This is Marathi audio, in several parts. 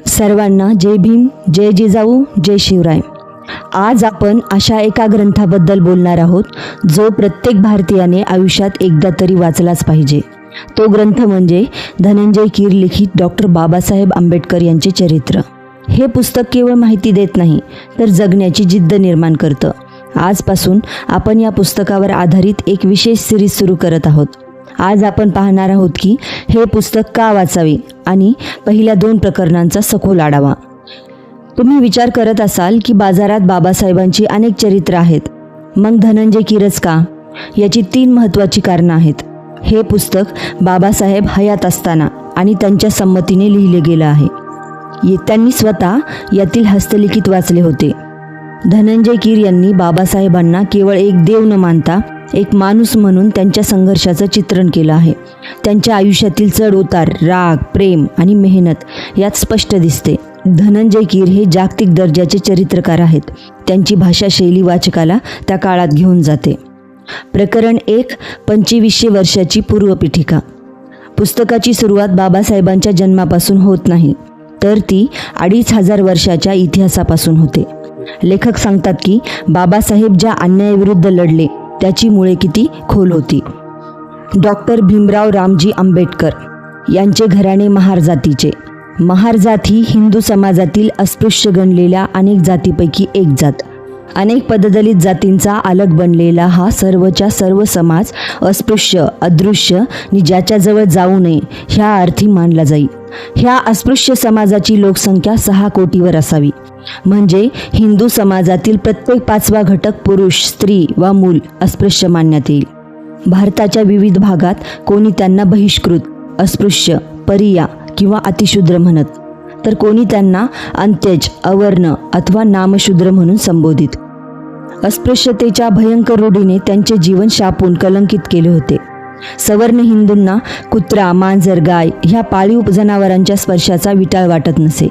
सर्वांना जय भीम, जय जिजाऊ, जय शिवराय. आज आपण अशा एका ग्रंथाबद्दल बोलणार आहोत जो प्रत्येक भारतीयाने आयुष्यात एकदा तरी वाचलाच पाहिजे. तो ग्रंथ म्हणजे धनंजय कीर लिखित डॉक्टर बाबासाहेब आंबेडकर यांचे चरित्र. हे पुस्तक केवळ माहिती देत नाही तर जगण्याची जिद्द निर्माण करतं. आजपासून आपण या पुस्तकावर आधारित एक विशेष सिरीज सुरू करत आहोत. आज आपण पाहणार आहोत की हे पुस्तक का वाचावे आणि पहिल्या 2 प्रकरणांचा सखोल आढावा. तुम्ही विचार करत असाल की बाजारात बाबासाहेबांची अनेक चरित्र आहेत, मग धनंजय कीरच का? याची 3 महत्त्वाची कारणं आहेत. हे पुस्तक बाबासाहेब हयात असताना आणि त्यांच्या संमतीने लिहिले गेलं आहे. त्यांनी स्वतः यातील हस्तलिखित वाचले होते. धनंजय कीर यांनी बाबासाहेबांना केवळ एक देव न मानता एक माणूस म्हणून त्यांच्या संघर्षाचं चित्रण केलं आहे. त्यांच्या आयुष्यातील चढ उतार, राग, प्रेम आणि मेहनत यात स्पष्ट दिसते. धनंजय कीर हे जागतिक दर्जाचे चरित्रकार आहेत. त्यांची भाषाशैली वाचकाला त्या काळात घेऊन जाते. प्रकरण 1, 2500 वर्षाची पूर्वपीठिका. पुस्तकाची सुरुवात बाबासाहेबांच्या जन्मापासून होत नाही, तर ती 2500 वर्षाच्या इतिहासापासून होते. लेखक सांगतात की बाबासाहेब ज्या अन्यायाविरुद्ध लढले त्याची मुळे किती खोल होती. डॉक्टर भीमराव रामजी आंबेडकर यांचे घराणे महार जातीचे. महार जात ही हिंदू समाजातील अस्पृश्य गणलेल्या अनेक जातीपैकी एक जात. अनेक पददलित जातींचा आलग बनलेला हा सर्वच्या सर्व समाज अस्पृश्य, अदृश्य आणि ज्याच्याजवळ जाऊ नये ह्या अर्थी मानला जाई. ह्या अस्पृश्य समाजाची लोकसंख्या 6 कोटीवर असावी. म्हणजे हिंदू समाजातील प्रत्येक 5वा घटक पुरुष, स्त्री वा मूल अस्पृश्य मानण्यात येईल. भारताच्या विविध भागात कोणी त्यांना बहिष्कृत, अस्पृश्य, परिया किंवा अतिशूद्र म्हणत, तर कोणी त्यांना अंत्यज, अवर्ण अथवा नामशूद्र म्हणून संबोधित. अस्पृश्यतेच्या भयंकर रूढीने त्यांचे जीवन शापून कलंकित केले होते. सवर्ण हिंदूंना कुत्रा, मांजर, गाय ह्या पाळीव जनावरांच्या स्पर्शाचा विटाळ वाटत नसे.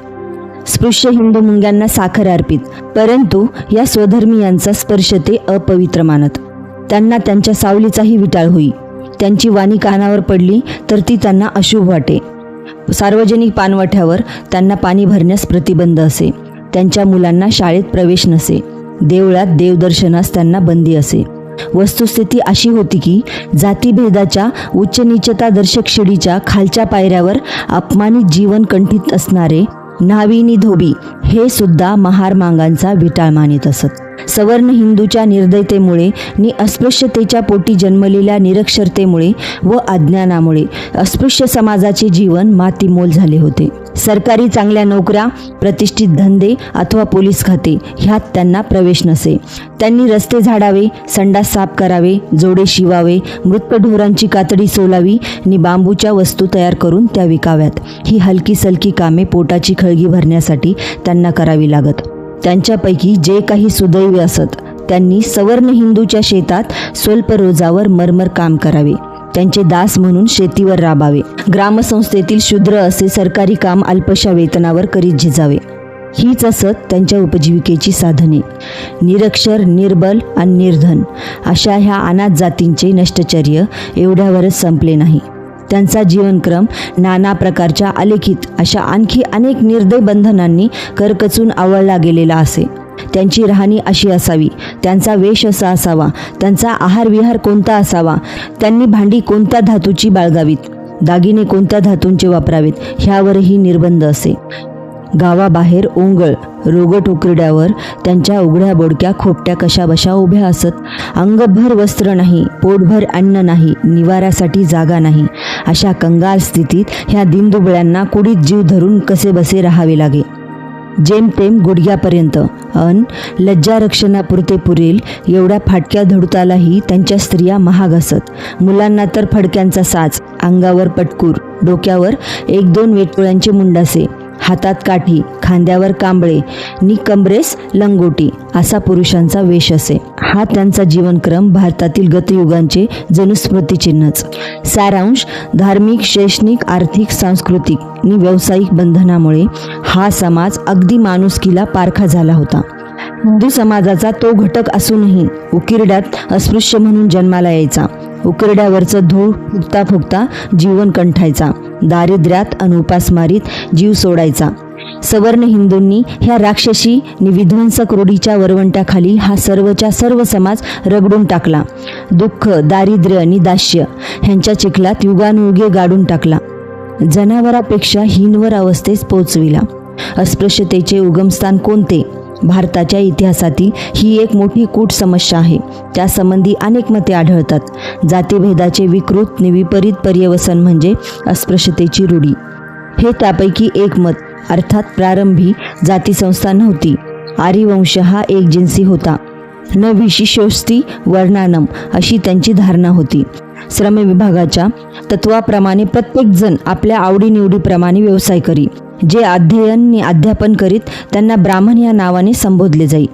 स्पृश्य हिंदू मुंग्यांना साखर अर्पित, परंतु या स्वधर्मीयांचा स्पर्श ते अपवित्र मानत. त्यांना त्यांच्या सावलीचाही विटाळ होई. त्यांची वाणी कानावर पडली तर ती त्यांना अशुभ वाटे. सार्वजनिक पाणवठ्यावर त्यांना पाणी भरण्यास प्रतिबंध असे. त्यांच्या मुलांना शाळेत प्रवेश नसे. देवळात देवदर्शनास त्यांना बंदी असे. वस्तुस्थिती अशी होती की जातीभेदाच्या उच्च नीचता दर्शक शिडीच्या खालच्या पायऱ्यावर अपमानित जीवन कंठित असणारे न्हावीनी धोबी हे सुद्धा महार मांगांचा विटाळ मानित असत. सवर्ण हिंदूच्या निर्दयतेमुळे आणि अस्पृश्यतेच्या पोटी जन्मलेल्या निरक्षरतेमुळे व अज्ञानामुळे अस्पृश्य समाजाचे जीवन मातीमोल झाले होते. सरकारी चांगल्या नोकऱ्या, प्रतिष्ठित धंदे अथवा पोलीस खाते ह्यात त्यांना प्रवेश नसे. त्यांनी रस्ते झाडावे, संडास साफ करावे, जोडे शिवावे, मृत ढोरांची कातडी सोलावी आणि बांबूच्या वस्तू तयार करून त्या विकाव्यात. ही हलकी सलकी कामे पोटाची खळगी भरण्यासाठी त्यांना करावी लागत. त्यांच्यापैकी जे काही सुदैवी असत त्यांनी सवर्ण हिंदूच्या शेतात स्वल्प रोजावर मरमर काम करावे. त्यांचे दास म्हणून शेतीवर राबावे. ग्रामसंस्थेतील शूद्र असे सरकारी काम अल्पशा वेतनावर करीत झिजावे. हीच असत त्यांच्या उपजीविकेची साधने. निरक्षर, निर्बल आणि निर्धन अशा ह्या अनाथ जातींचे नष्टचर्य एवढ्यावरच संपले नाही. त्यांचा जीवनक्रम नाना प्रकारच्या अलिखित अशा आणखी अनेक निर्दय बंधनांनी करकचून आवळला गेलेला असे. त्यांची राहणी अशी असावी, त्यांचा वेश असा असावा, त्यांचा आहार विहार कोणता असावा, त्यांनी भांडी कोणत्या धातूची बाळगावीत, दागिने कोणत्या धातूंचे वापरावेत ह्यावरही निर्बंध असे. गावाबाहेर ओंगळ, रोगट उकिरड्यावर त्यांच्या उघड्या बोडक्या खोपट्या कशाबशा उभ्या असत. अंगभर वस्त्र नाही, पोटभर अन्न नाही, निवाऱ्यासाठी जागा नाही. अशा कंगाल स्थितीत ह्या दिनदुबळ्यांना कुडीत जीव धरून कसेबसे राहावे लागे. जेमतेम गुडघ्यापर्यंत अन लज्जारक्षणापुरते पुरेल एवढ्या फाटक्या धडुतालाही त्यांच्या स्त्रिया महाग असत. मुलांना तर फडक्यांचा साच, अंगावर पटकूर, डोक्यावर 1-2 वेटोळ्यांचे मुंडासे, हातात काठी, खांद्यावर कांबळे नि कमरेस लंगोटी असा पुरुषांचा वेश असे. हा त्यांचा जीवनक्रम भारतातील गतयुगांचे जणू स्मृतिचिन्हच. सारांश धार्मिक, शैक्षणिक, आर्थिक, सांस्कृतिक आणि व्यावसायिक बंधनामुळे हा समाज अगदी माणुसकीला पारखा झाला होता. हिंदू समाजाचा तो घटक असूनही उकिरड्यात अस्पृश्य म्हणून जन्माला यायचा. उकिरड्यावरचं धूळ फुकता फुकता जीवन कंठायचा. दारिद्र्यात अन उपासमारीत जीव सोडायचा. सवर्ण हिंदूंनी ह्या राक्षसी विध्वंसक रूढीच्या वरवंट्याखाली हा सर्वच्या सर्व समाज रगडून टाकला. दुःख, दारिद्र्य आणि दास्य ह्यांच्या चिखलात युगानुयुगे गाडून टाकला. जनावरापेक्षा हीनवर अवस्थेस पोचविला. अस्पृश्यतेचे उगमस्थान कोणते? भारताच्या इतिहासातील ही एक मोठी कूट समस्या आहे. त्यासंबंधी अनेक मते आढळतात. जातीभेदाचे विकृत आणि विपरीत पर्यवसन म्हणजे अस्पृश्यतेची रूढी. हे त्यापैकी एक मत. अर्थात प्रारंभी जातीसंस्था नव्हती. आर्यवंश हा एकजिन्सी होता. न विशिष्योस्ति वर्णानम अशी त्यांची धारणा होती. श्रमविभागाच्या तत्वाप्रमाणे प्रत्येक जण आपल्या आवडीनिवडीप्रमाणे व्यवसाय करी. जे अध्ययन आणि अध्यापन करीत त्यांना ब्राह्मण या नावाने संबोधले जाई.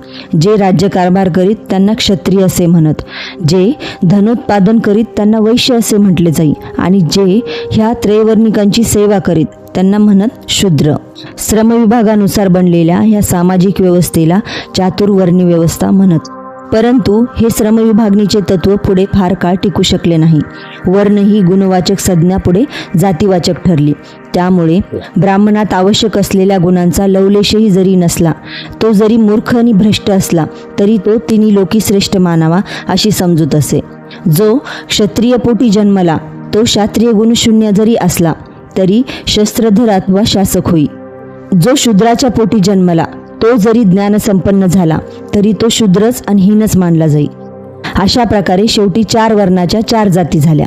जे राज्यकारभार करीत त्यांना क्षत्रिय असे म्हणत. जे धनोत्पादन करीत त्यांना वैश्य असे म्हटले जाई. आणि जे ह्या त्रैवर्णिकांची सेवा करीत त्यांना म्हणत शूद्र. श्रमविभागानुसार बनलेल्या ह्या सामाजिक व्यवस्थेला चातुर्वर्णी व्यवस्था म्हणत. परंतु हे श्रमविभागणीचे तत्व पुढे फार काळ टिकू शकले नाही. वर्ण ही गुणवाचक संज्ञा पुढे जातीवाचक ठरली. त्यामुळे ब्राह्मणात आवश्यक असलेल्या गुणांचा लवलेशही जरी नसला, तो जरी मूर्ख आणि भ्रष्ट असला तरी तो तिन्ही लोकी श्रेष्ठ मानावा अशी समजूत असे. जो क्षत्रिय पोटी जन्मला तो क्षत्रिय गुणशून्य जरी असला तरी शस्त्रधर अथवा शासक होई. जो शूद्राच्या पोटी जन्मला तो जरी ज्ञानसंपन्न झाला तरी तो शूद्रच आणि हीनच मानला जाई. अशा प्रकारे शेवटी 4 वर्णाच्या 4 जाती झाल्या.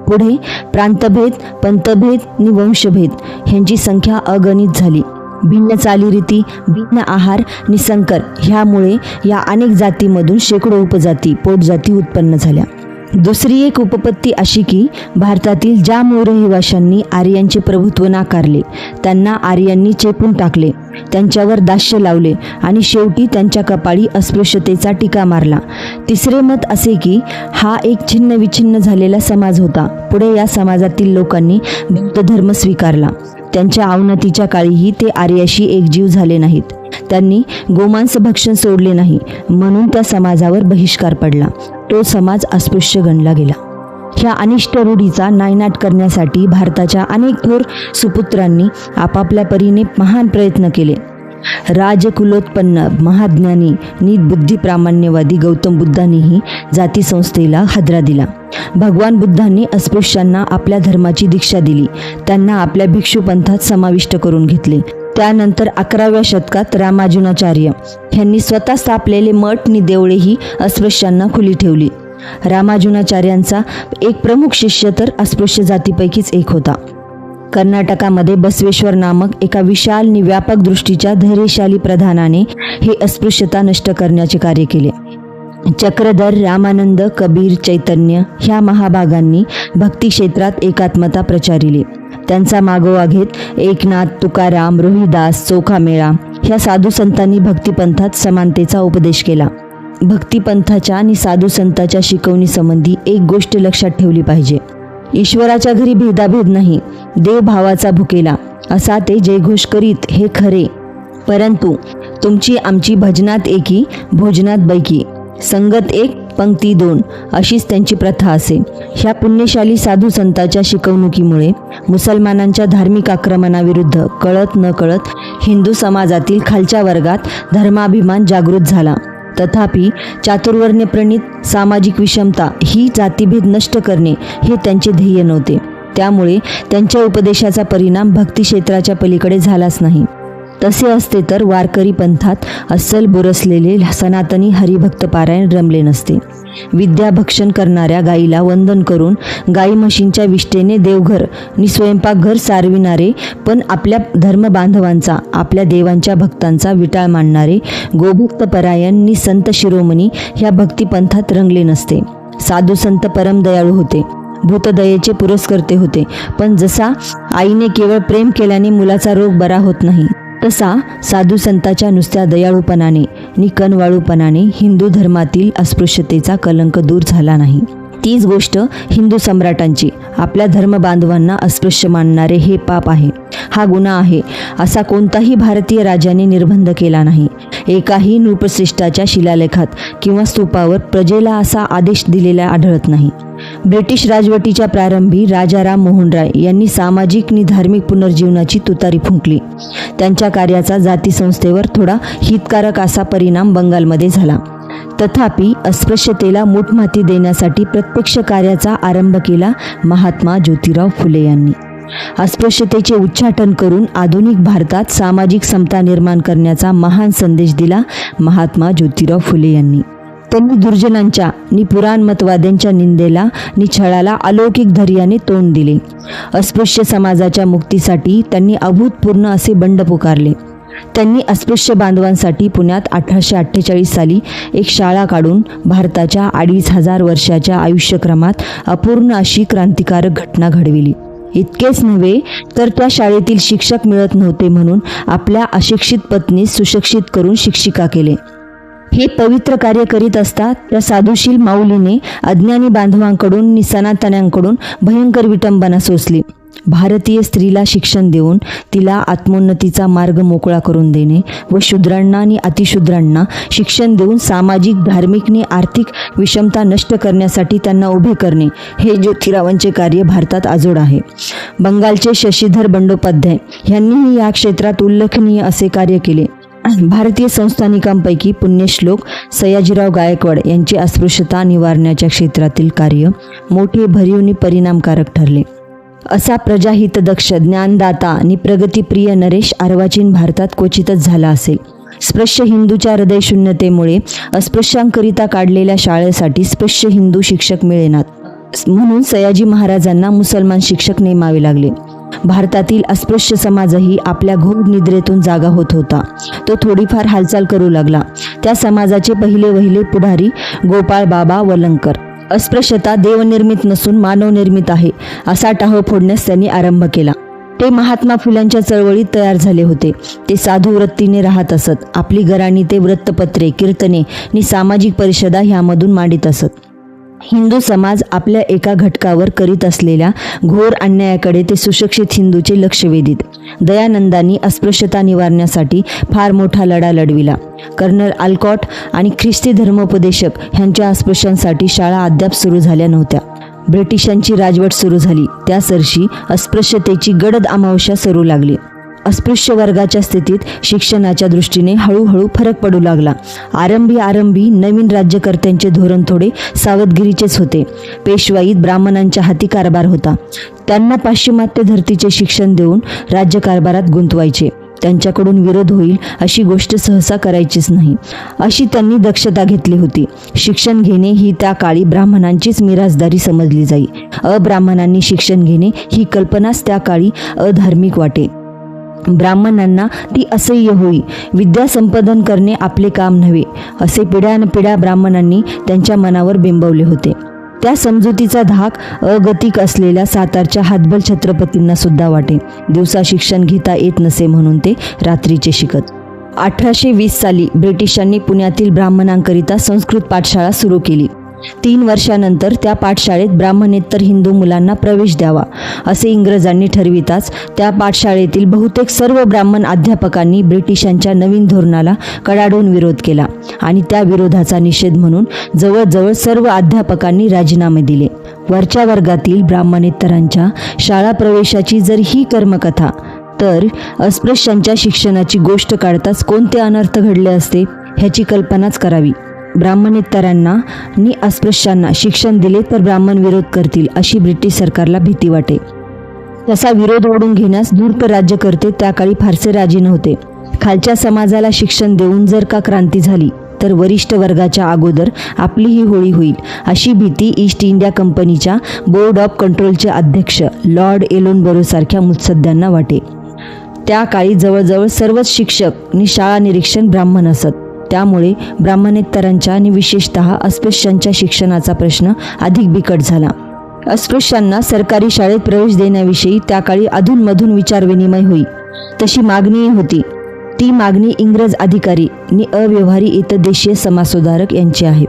पुढे प्रांतभेद, पंथभेद आणि वंशभेद ह्यांची संख्या अगणित झाली. भिन्न चालीरीती, भिन्न आहार आणि संकर ह्यामुळे या अनेक जातीमधून शेकडो उपजाती, पोटजाती उत्पन्न झाल्या. दुसरी एक उपपत्ती अशी की भारतातील ज्या मूळ रहिवाशांनी आर्यांचे प्रभुत्व नाकारले त्यांना आर्यांनी चेपून टाकले, त्यांच्यावर दास्य लावले आणि शेवटी त्यांच्या कपाळी अस्पृश्यतेचा टीका मारला. तिसरे मत असे की हा एक छिन्न विछिन्न झालेला समाज होता. पुढे या समाजातील लोकांनी बौद्ध धर्म स्वीकारला. त्यांच्या अवनतीच्या काळीही ते आर्याशी एकजीव झाले नाहीत. त्यांनी गोमांस भक्षण सोडले नाही, म्हणून त्या समाजावर बहिष्कार पडला. तो समाज अस्पृश्य गणला गेला. ह्या अनिष्ट रूढीचा नायनाट करण्यासाठी भारताच्या अनेक थोर सुपुत्रांनी आपापल्या परीने महान प्रयत्न केले. राजकुलोत्पन्न महाज्ञानी नीत बुद्धिप्रामाण्यवादी गौतम बुद्धांनीही जातीसंस्थेला हादरा दिला. भगवान बुद्धांनी अस्पृश्यांना आपल्या धर्माची दीक्षा दिली. त्यांना आपल्या भिक्षू पंथात समाविष्ट करून घेतले. त्यानंतर 11व्या शतकात रामानुजाचार्य यांनी स्वतः स्थापलेले मठ आणि देवळेही अस्पृश्यांना खुली ठेवली. रामानुजाचार्यांचा एक प्रमुख शिष्य तर अस्पृश्य जातीपैकीच एक होता. कर्नाटकामध्ये बसवेश्वर नामक एका विशाल आणि व्यापक दृष्टीच्या धैर्यशाली प्रधानाने हे अस्पृश्यता नष्ट करण्याचे कार्य केले. चक्रधर, रामानंद, कबीर, चैतन्य ह्या महाभागांनी भक्ती क्षेत्रात एकात्मता प्रचारिली. त्यांचा मागोवा घेत एकनाथ, तुकाराम, रोहिदास, चोखामेळा ह्या साधू संतांनी भक्तिपंथात समानतेचा उपदेश केला. भक्तिपंथाच्या आणि साधू संतांच्या शिकवणीसंबंधी एक गोष्ट लक्षात ठेवली पाहिजे. ईश्वराच्या घरी भेदाभेद नाही. देव भावाचा भुकेला असा ते जयघोष करीत हे खरे. परंतु तुमची आमची भजनात एकी, भोजनात बैकी, संगत एक, पंक्ती 2 अशीच त्यांची प्रथा असे. ह्या पुण्यशाली साधू संतांच्या शिकवणुकीमुळे मुसलमानांच्या धार्मिक आक्रमणाविरुद्ध कळत न कळत हिंदू समाजातील खालच्या वर्गात धर्माभिमान जागृत झाला. तथापि चातुर्वर्ण्यप्रणीत सामाजिक विषमता ही जातीभेद नष्ट करणे हे त्यांचे ध्येय नव्हते. त्यामुळे त्यांच्या उपदेशाचा परिणाम भक्ती क्षेत्राच्या पलीकडे झालाच नाही. तसे असते तर वारकरी पंथात अस्सल बुरसलेले सनातनी हरिभक्त पारायण रमले नसते. विद्याभक्षण करणाऱ्या गाईला वंदन करून गाई म्हशींच्या विष्ठेने देवघर आणि स्वयंपाकघर सारविणारे पण आपल्या धर्मबांधवांचा, आपल्या देवांच्या भक्तांचा विटाळ मांडणारे गोभक्त परायण नि संत शिरोमणी ह्या भक्तिपंथात रंगले नसते. साधू संत परम दयाळू होते, भूतदयेचे पुरस्कर्ते होते. पण जसा आईने केवळ प्रेम केल्याने मुलाचा रोग बरा होत नाही, तसा साधू संतांच्या नुसत्या दयाळूपणाने नि कनवाळूपणाने हिंदू धर्मातील अस्पृश्यतेचा कलंक दूर झाला नाही. तीच गोष्ट हिंदू सम्राटांची, आपल्या धर्मबांधवांना अस्पृश्य मानणारे हे पाप आहे, हा गुन्हा आहे असा कोणताही भारतीय राजाने निर्बंध केला नाही. एकाही नृपश्रेष्ठाच्या शिलालेखात किंवा स्तूपावर प्रजेला असा आदेश दिलेला आढळत नाही. ब्रिटिश राजवटीच्या प्रारंभी राजा राम मोहन राय यांनी सामाजिक आणि धार्मिक पुनर्जीवनाची तुतारी फुंकली. त्यांच्या कार्याचा जाती संस्थेवर थोडा हितकारक असा परिणाम बंगालमध्ये झाला. तथापि अस्पृश्यतेला मूठमाती देण्यासाठी प्रत्यक्ष कार्याचा आरंभ केला महात्मा ज्योतिराव फुले यांनी. अस्पृश्यतेचे उच्चाटन करून आधुनिक भारतात सामाजिक समता निर्माण करण्याचा महान संदेश दिला महात्मा ज्योतिराव फुले यांनी. त्यांनी दुर्जनांच्या नि पुराणमतवाद्यांच्या निंदेला नि छळाला अलौकिक धैर्याने तोंड दिले. अस्पृश्य समाजाच्या मुक्तीसाठी त्यांनी अभूतपूर्व असे बंड पुकारले. त्यांनी अस्पृश्य बांधवांसाठी पुण्यात 1848 साली एक शाळा काढून भारताच्या 2500 वर्षाच्या आयुष्यक्रमात अपूर्ण अशी क्रांतिकारक घटना घडविली. इतकेच नव्हे तर त्या शाळेतील शिक्षक मिळत नव्हते म्हणून आपल्या अशिक्षित पत्नीस सुशिक्षित करून शिक्षिका केले. हे पवित्र कार्य करीत असता त्या साधुशील माऊलीने अज्ञानी बांधवांकडून नि सनातन्यांकडून भयंकर विटंबना सोसली. भारतीय स्त्रीला शिक्षण देऊन तिला आत्मोन्नतीचा मार्ग मोकळा करून देणे व शूद्रांना आणि अतिशूद्रांना शिक्षण देऊन सामाजिक धार्मिक आणि आर्थिक विषमता नष्ट करण्यासाठी त्यांना उभे करणे हे ज्योतिरावांचे कार्य भारतात अजोड आहे. बंगालचे शशीधर बंडोपाध्याय यांनीही या क्षेत्रात उल्लेखनीय असे कार्य केले. भारतीय संस्थानिकांपैकी पुण्यश्लोक सयाजीराव गायकवाड यांचे अस्पृश्यता निवारण्याच्या क्षेत्रातील कार्य मोठे भरीव आणि परिणामकारक ठरले. असा प्रजाहितदक्ष ज्ञानदाता आणि प्रगतिप्रिय नरेश अर्वाचीन भारतात क्वचितच झाला असेल. स्पृश्य हिंदूच्या हृदयशून्यतेमुळे अस्पृश्यांकरिता काढलेल्या शाळेसाठी स्पृश्य हिंदू शिक्षक मिळेनात म्हणून सयाजी महाराजांना मुसलमान शिक्षक नेमावे लागले. भारतातील अस्पृश्य समाजही आपल्या घोर निद्रेतून जागा होत होता. तो थोडीफार हालचाल करू लागला. त्या समाजाचे पहिले पुढारी गोपाळ बाबा वलंकर अस्पृश्यता देवनिर्मित नसून मानवनिर्मित आहे असा टाहो फोडण्यास त्यांनी आरंभ केला. ते महात्मा फुल्यांच्या चळवळीत तयार झाले होते. ते साधू वृत्तीने राहत असत. आपली घराणी ते वृत्तपत्रे, कीर्तने आणि सामाजिक परिषदा ह्यामधून मांडित असत. हिंदू समाज आपल्या एका घटकावर करीत असलेल्या घोर अन्यायाकडे ते सुशिक्षित हिंदूचे लक्ष वेधीत. दयानंदांनी अस्पृश्यता निवारण्यासाठी फार मोठा लढा लढविला. कर्नल आल्कॉट आणि ख्रिस्ती धर्मोपदेशक ह्यांच्या अस्पृश्यांसाठी शाळा अद्याप सुरू झाल्या नव्हत्या. ब्रिटिशांची राजवट सुरू झाली. त्या वर्षी अस्पृश्यतेची गडद अमावस्या सरू लागली. अस्पृश्य वर्गाच्या स्थितीत शिक्षणाच्या दृष्टीने हळूहळू फरक पडू लागला. आरंभी नवीन राज्यकर्त्यांचे धोरण थोडे सावधगिरीचेच होते. पेशवाईत ब्राह्मणांच्या हाती कारभार होता. त्यांना पाश्चिमात्य धर्तीचे शिक्षण देऊन राज्यकारभारात गुंतवायचे. त्यांच्याकडून विरोध होईल अशी गोष्ट सहसा करायचीच नाही अशी त्यांनी दक्षता घेतली होती. शिक्षण घेणे ही त्या काळी ब्राह्मणांचीच मिरासदारी समजली जाई. अब्राह्मणांनी शिक्षण घेणे ही कल्पनाच त्या काळी अधार्मिक वाटे. ब्राह्मणांना ती असह्य होई. विद्या संपादन करणे आपले काम नव्हे असे पिढ्यानपिढ्या ब्राह्मणांनी त्यांच्या मनावर बिंबवले होते. त्या समजुतीचा धाक अगतिक असलेल्या सातारच्या हातबल छत्रपतींना सुद्धा वाटे. दिवसा शिक्षण घेता येत नसे म्हणून ते रात्रीचे शिकत. 1820 साली ब्रिटिशांनी पुण्यातील ब्राह्मणांकरिता संस्कृत पाठशाळा सुरू केली. 3 वर्षानंतर त्या पाठशाळेत ब्राह्मणेतर हिंदू मुलांना प्रवेश द्यावा असे इंग्रजांनी ठरविताच त्या पाठशाळेतील बहुतेक सर्व ब्राह्मण अध्यापकांनी ब्रिटिशांच्या नवीन धोरणाला कडाडून विरोध केला आणि त्या विरोधाचा निषेध म्हणून जवळजवळ सर्व अध्यापकांनी राजीनामे दिले. वरच्या वर्गातील ब्राह्मणेतरांच्या शाळा प्रवेशाची जर ही कर्मकथा तर अस्पृश्यांच्या शिक्षणाची गोष्ट काढताच कोणते अनर्थ घडले असते ह्याची कल्पनाच करावी. ब्राह्मणेतरांना नि अस्पृश्यांना शिक्षण दिले तर ब्राह्मण विरोध करतील अशी ब्रिटिश सरकारला भीती वाटे. तसा विरोध ओढून घेण्यास धूर्त राज्यकर्ते त्या काळी फारसे राजी नव्हते. खालच्या समाजाला शिक्षण देऊन जर का क्रांती झाली तर वरिष्ठ वर्गाच्या अगोदर आपलीही होळी होईल अशी भीती ईस्ट इंडिया कंपनीच्या बोर्ड ऑफ कंट्रोलचे अध्यक्ष लॉर्ड एलोनबरो सारख्या मुत्सद्यांना वाटे. त्या काळी जवळजवळ सर्वच शिक्षक नि शाळा निरीक्षण ब्राह्मण असत. त्यामुळे ब्राह्मणेतरांच्या आणि विशेषतः अस्पृश्यांच्या शिक्षणाचा प्रश्न अधिक बिकट झाला. अस्पृश्यांना सरकारी शाळेत प्रवेश देण्याविषयी त्या काळी अधूनमधून विचारविनिमय होई. तशी मागणीही होती. ती मागणी इंग्रज अधिकारी आणि अव्यवहारी इतदेशीय समाजसुधारक यांची आहे.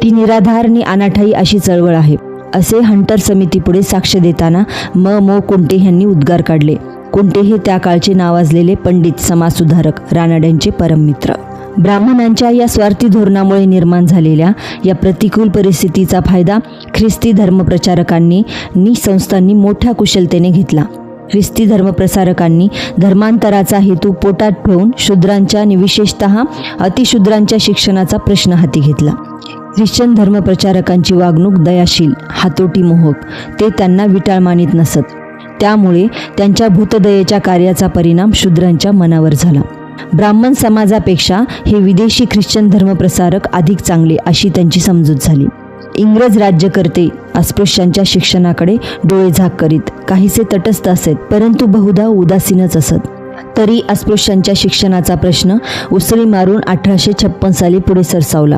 ती निराधार आणि अनाठायी अशी चळवळ आहे असे हंटर समितीपुढे साक्ष देताना मो कुंटे यांनी उद्गार काढले. कुंटे हे त्या काळचे नावाजलेले पंडित समाजसुधारक रानड्यांचे परममित्र. ब्राह्मणांच्या या स्वार्थी धोरणामुळे निर्माण झालेल्या या प्रतिकूल परिस्थितीचा फायदा ख्रिस्ती धर्मप्रचारकांनी नि संस्थांनी मोठ्या कुशलतेने घेतला. ख्रिस्ती धर्मप्रसारकांनी धर्मांतराचा हेतू पोटात ठेवून शूद्रांच्या आणि विशेषतः अतिशूद्रांच्या शिक्षणाचा प्रश्न हाती घेतला. ख्रिश्चन धर्मप्रचारकांची वागणूक दयाशील, हातोटी मोहक, ते त्यांना विटाळ मानित नसत. त्यामुळे त्यांच्या भूतदयेच्या कार्याचा परिणाम शूद्रांच्या मनावर झाला. ब्राह्मण समाजापेक्षा हे विदेशी ख्रिश्चन धर्मप्रसारक अधिक चांगले अशी त्यांची समजूत झाली. इंग्रज राज्यकर्ते अस्पृश्यांच्या शिक्षणाकडे डोळेझाक करीत काहीसे तटस्थ असत, परंतु बहुधा उदासीनच असत. तरी अस्पृश्यांच्या शिक्षणाचा प्रश्न उसळी मारून 1856 साली पुढे सरसावला.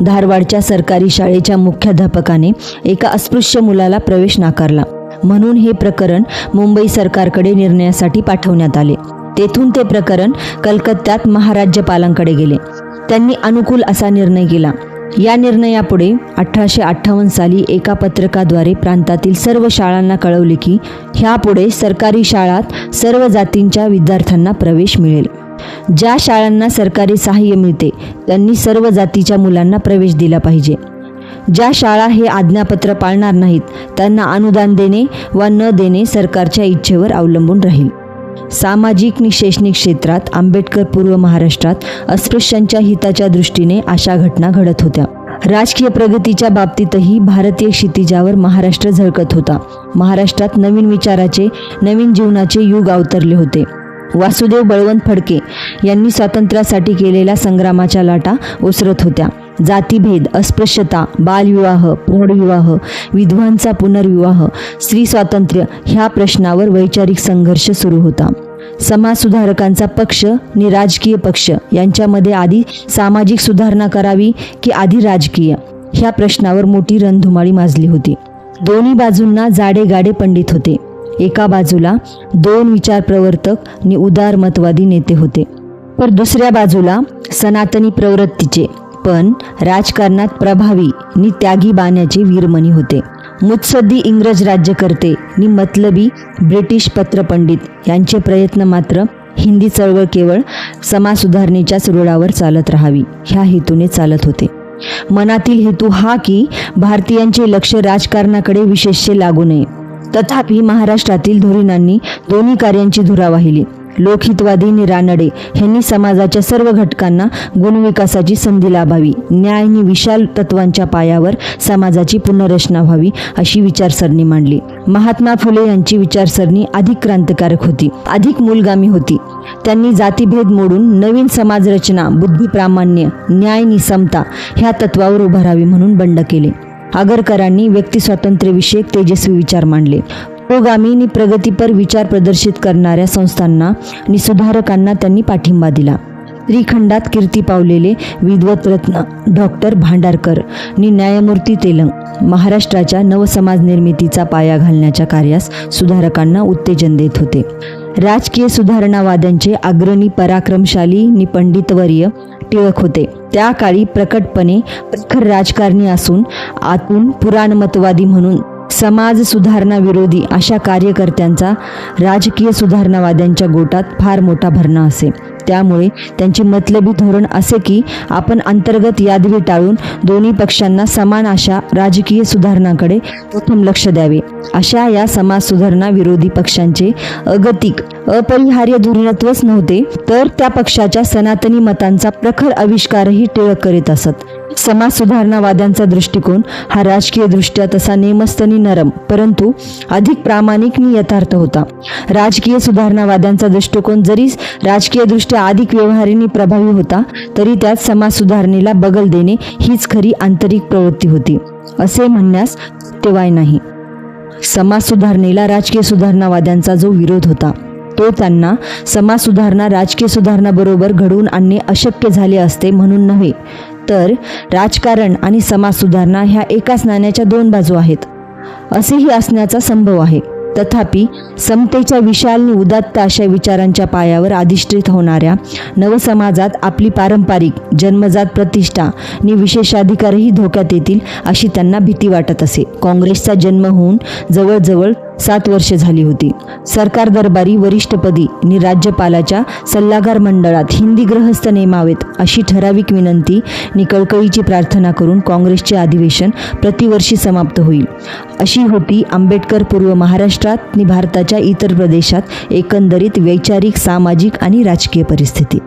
धारवाडच्या सरकारी शाळेच्या मुख्याध्यापकाने एका अस्पृश्य मुलाला प्रवेश नाकारला. म्हणून हे प्रकरण मुंबई सरकारकडे निर्णयासाठी पाठवण्यात आले. तेथून ते प्रकरण कलकत्त्यात महाराज्यपालांकडे गेले. त्यांनी अनुकूल असा निर्णय केला. या निर्णयापुढे 1858 साली एका पत्रकाद्वारे प्रांतातील सर्व शाळांना कळवले की ह्यापुढे सरकारी शाळात सर्व जातींच्या विद्यार्थ्यांना प्रवेश मिळेल. ज्या शाळांना सरकारी सहाय्य मिळते त्यांनी सर्व जातीच्या मुलांना प्रवेश दिला पाहिजे. ज्या शाळा हे आज्ञापत्र पाळणार नाहीत त्यांना अनुदान देणे वा न देणे सरकारच्या इच्छेवर अवलंबून राहील. सामाजिक आणि शैक्षणिक क्षेत्रात आंबेडकर पूर्व महाराष्ट्रात अस्पृश्यांच्या हिताच्या दृष्टीने अशा घटना घडत होत्या. राजकीय प्रगतीच्या बाबतीतही भारतीय क्षितिजावर महाराष्ट्र झळकत होता. महाराष्ट्रात नवीन विचाराचे, नवीन जीवनाचे युग अवतरले होते. वासुदेव बळवंत फडके यांनी स्वातंत्र्यासाठी केलेल्या संग्रामाच्या लाटा ओसरत होत्या. जातीभेद, अस्पृश्यता, बालविवाह, प्रौढविवाह, विधवांचा पुनर्विवाह, स्त्री स्वातंत्र्य ह्या प्रश्नावर वैचारिक संघर्ष सुरू होता. समाजसुधारकांचा पक्ष आणि राजकीय पक्ष यांच्यामध्ये आधी सामाजिक सुधारणा करावी की आधी राजकीय ह्या प्रश्नावर मोठी रणधुमाळी माजली होती. दोन्ही बाजूंना जाडेगाडे पंडित होते. एका बाजूला 2 विचारप्रवर्तक आणि उदारमतवादी नेते होते, तर दुसऱ्या बाजूला सनातनी प्रवृत्तीचे पण राजकारणात प्रभावी आणि त्यागी बाण्याचे वीरमणी होते. मुत्सद्दी इंग्रज राज्यकर्ते आणि मतलबी ब्रिटिश पत्रपंडित यांचे प्रयत्न मात्र हिंदी चळवळ केवळ समाज सुधारणेच्याच रुळावर चालत राहावी ह्या हेतूने चालत होते. मनातील हेतू हा की भारतीयांचे लक्ष राजकारणाकडे विशेषशे लागू नये. तथापि महाराष्ट्रातील धुरीणांनी दोन्ही कार्यांची धुरा वाहिली. लोकहितवादी आणि रानडे यांनी समाजाच्या सर्व घटकांना गुणविकासाची संधी लाभावी, न्याय आणि विशाल तत्वांच्या पायावर समाजाची पुनर्रचना व्हावी अशी विचारसरणी मांडली. महात्मा फुले यांची विचारसरणी अधिक क्रांतिकारक होती, अधिक मूलगामी होती. त्यांनी जातीभेद मोडून नवीन समाजरचना, बुद्धिप्रामाण्य, न्याय आणि समता ह्या तत्वावर उभारावी म्हणून बंड केले. आगरकरांनी व्यक्तिस्वातंत्र्यविषयक तेजस्वी विचार मांडले. पुरोगामी आणि प्रगतीपर विचार प्रदर्शित करणाऱ्या संस्थांना आणि सुधारकांना त्यांनी पाठिंबा दिला. त्रिखंडात कीर्ती पावलेले विद्वतरत्न डॉक्टर भांडारकर आणि न्यायमूर्ती तेलंग महाराष्ट्राच्या नवसमाज निर्मितीचा पाया घालण्याच्या कार्यास सुधारकांना उत्तेजन देत होते. राजकीय सुधारणावाद्यांचे अग्रणी पराक्रमशाली आणि पंडितवर्य टिळक होते. त्या काळी प्रकटपणे प्रखर राजकारणी असून आतून पुराणमतवादी म्हणून समाज सुधारणा विरोधी अशा कार्यकर्त्यांचा राजकीय सुधारणावाद्यांच्या गोटात फार मोठा भरणा असे. त्यामुळे त्यांचे मतलबी धोरण असे की आपण अंतर्गत यादवी टाळून दोन्ही पक्षांना समान अशा राजकीय सुधारणाकडे प्रथम लक्ष द्यावे. अशा या समाज सुधारणा विरोधी पक्षांचे अगतिक अपरिहार्य धोरणत्वच नव्हते, तर त्या पक्षाच्या सनातनी मतांचा प्रखर आविष्कारही टिळक करीत असत. समाज सुधारणावाद्यांचा दृष्टिकोन हा राजकीय दृष्ट्या तसा नेमस्तनी नरम परंतु अधिक प्रामाणिक आणि यथार्थ होता. राजकीय सुधारणावाद्यांचा दृष्टिकोन जरी राजकीय दृष्ट्या अधिक व्यवहारीने प्रभावी होता तरी त्यात समाज सुधारणेला बगल देणे हीच खरी आंतरिक प्रवृत्ती होती असे म्हणण्यास तेवाय नाही. समाज सुधारणेला राजकीय सुधारणावाद्यांचा जो विरोध होता तो त्यांना समाज सुधारणा राजकीय सुधारणाबरोबर घडवून आणणे अशक्य झाले असते म्हणून नव्हे, तर राजकारण आणि समाज सुधारणा ह्या एकाच नाण्याच्या 2 बाजू आहेत असेही असण्याचा संभव आहे. तथापि समतेच्या विशाल आणि उदात्त अशा विचारांच्या पायावर अधिष्ठित होणाऱ्या नवसमाजात आपली पारंपरिक जन्मजात प्रतिष्ठा आणि विशेषाधिकारही धोक्यात येतील अशी त्यांना भीती वाटत असे. काँग्रेसचा जन्म होऊन जवळजवळ 7 वर्षे झाली होती. सरकार दरबारी वरिष्ठपदी नि राज्यपालाच्या सल्लागार मंडळात हिंदी ग्रहस्थ नेमावेत अशी ठराविक विनंती नि कळकळीची प्रार्थना करून काँग्रेसचे अधिवेशन प्रतिवर्षी समाप्त होईल, अशी होती आंबेडकर पूर्व महाराष्ट्रात नि भारताच्या इतर प्रदेशात एकंदरीत वैचारिक, सामाजिक आणि राजकीय परिस्थिती.